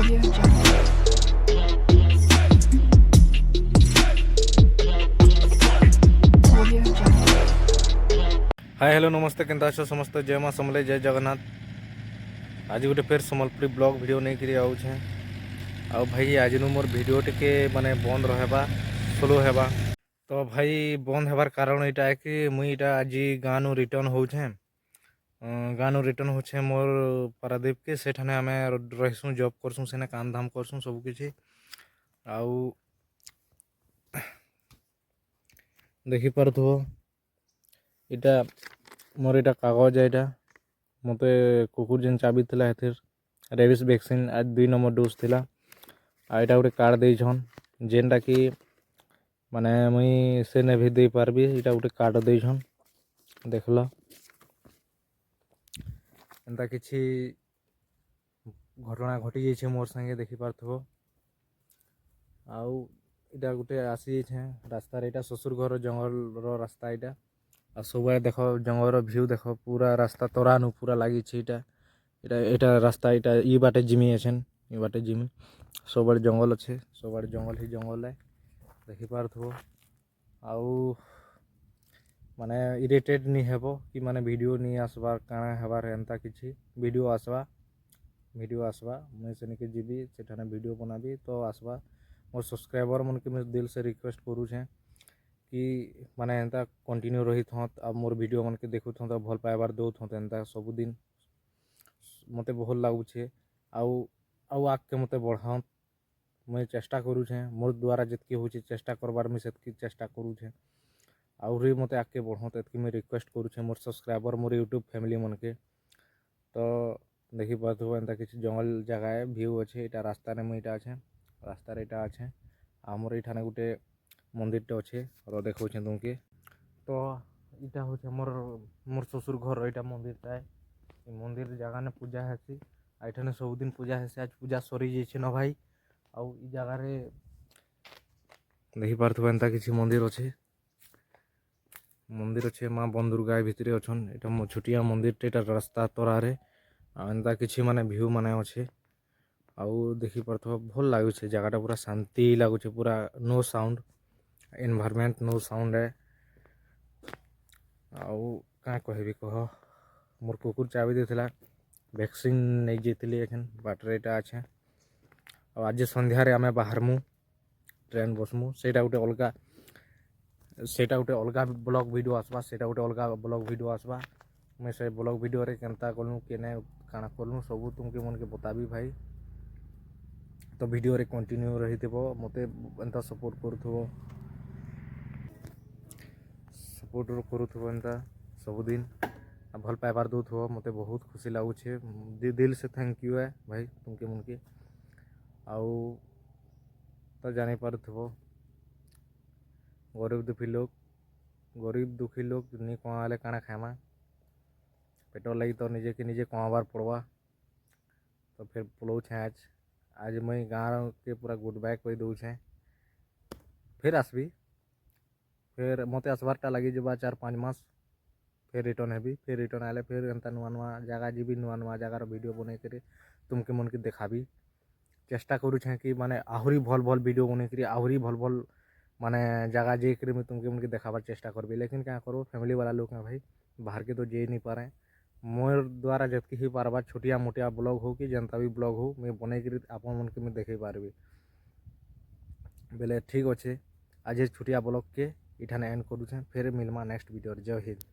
Audio Jungle. Audio Jungle. Hi hello नमस्ते केनता अछ समस्त जय माँ समले जय जगन्नाथ। आज गोटे फेर सम्बलपुरी ब्लॉग वीडियो नहीं करी आउछे। आउ भाई आज मोर वीडियो टिके माने बंद रहबा स्लो हेबा। तो भाई बंद हेबार कारण इटा है कि मुई इटा आज गाँव रिटर्न होछे। गाँव रिटर्न होछे मोर पारादीप के सेठाने आमे रहसु जॉब करसु सेने काम धाम करसु सब किछि। आउ देखि पारथो इटा मोर इटा कागज है इटा मते कुकुर जेन चाबी थिला हेथिर रेबिस वैक्सीन आज 2 नंबर डोज थिला। आ इटा गोटे कार्ड देइछन जेनटा कि माने मुई सेने भी दे पारबी। इटा गोटे कार्ड देइछन देखल एंता किछि घटना घटी जाइछे मोर संगे देखि पारथो। आउ इटा गोटे आसी जाइछे रास्ता रे। इटा ससुर घर जंगल रो रास्ता इटा। आ सब देख जंगल व्यू देख पूरा रास्ता तरानु पूरा लगी इटा इटा इटा रास्ता इटा ई बाटे जिमी अछन ई बाटे जिमी सब जंगल अच्छे सब जंगल ही जंगल है देखि पारथो। आउ माने इरिटेट नहीं हेबो कि माने वीडियो नहीं आसबार काଣା हेबार एंता किछि वीडियो आसबा मुझे सेनिके जीबी सेठाने वीडियो बनाबी तो आसबा। मोर सब्सक्राइबर मन के मैं दिल से रिक्वेस्ट करू छे कि माने एंता कंटिन्यू रही थत आ मोर वीडियो मन के देखु थत भल पाइबार दो थत एंता सब दिन मते भल लागुछे। आउ आउ आके मते बढ़ाओ मैं चेष्टा करू छे मोर द्वारा जितकी होची चेष्टा करबार मैं सेतकी चेष्टा करू छे। आउरी मते आके बढ़ाओ एतकी मैं रिक्वेस्ट करू छे मोर सब्सक्राइबर मोर यूट्यूब फैमिली मन के। तो देखि पाथो एंता किछि जंगल जगह है व्यू अच्छे इटा रास्ता ने मुई इटा अच्छे रास्ता रे इटा अच्छे आमर इठाने गोटे मंदिर टे अच्छे र देखौ छे तुमके। तो इटा होचे मोर मोर ससुर घर इटा मंदिरटा है। मंदिर जगह ने पूजा हेसी आइठाने सब दिन पूजा हेसी आज पूजा सरी जाइछे न भाई। आउ ई जगह रे देखि पारथो एंता किछि मंदिर अच्छे माँ बंदुर्गा भितरे अछन। इटा मो छुटिया मंदिर टेटा रास्ता तोरा रे एंता किछि माने व्यू माने अच्छे। आउ देखि पारथो भल लागुछे जगहटा पूरा शांति लागुछे पूरा no sound environment no sound है। आउ क्या कहबी कह मोर कुकुर चाबी देथिला वैक्सीन नहीं जेतली एखन बाटरे इटा अच्छे। आज संध्यारे आमे बाहरमु ट्रेन बसमु सेटा गोटे अलगा ब्लॉग वीडियो आसबा सेटा गोटे अलगा ब्लॉग वीडियो आसबा। मैं से ब्लॉग वीडियो रे केनता कलु केने काଣା कलु सब तुमके मन के बताबी भाई। तो वीडियो रे कंटिन्यू रही थबो मते एंता सपोर्ट करूथबो एंता सबुदिन भल पाइबार दौथबो मते बहुत खुशी लागुछे दिल से थैंक यू है भाई तुमके मन के। आउ तो जानी पारुथबो गरीब दुखी लोग नहीं कमाले काଣା खामा पेट लगी तो निजे के निजे कमाबार पड़वा। तो फिर पलौ छे आज मैं गाँव के पूरा गुड बाय कही दौछे फिर आसबी फिर मते आसबारटा लगी जबा 4-5 मास फिर रिटर्न हेबी फिर रिटर्न आले फिर एंता नुआ नुआ जगह जीबी नुआ नुआ जगार वीडियो बनै कर तुमके मन के देखाबी। चेष्टा करू छे कि माने आहुरी भल भल वीडियो बनै करी आहुरी भल भल माने जगह जाकर मैं तुमके मन के देखाबार चेष्टा करबी। लेकिन क्या करो फैमिली वाला लोग हैं भाई बाहर के तो जे नहीं पारे मोर द्वारा जितकी ही पारबा छोटिया मोटिया ब्लॉग हो कि जनता भी ब्लॉग हो मैं बनै कर आपन मन के मैं देखे पारबी बेले ठीक अच्छे। आज छोटिया ब्लॉग के इठाने एंड करूँ फिर मिलमा नेक्स्ट वीडियो जय हिंद।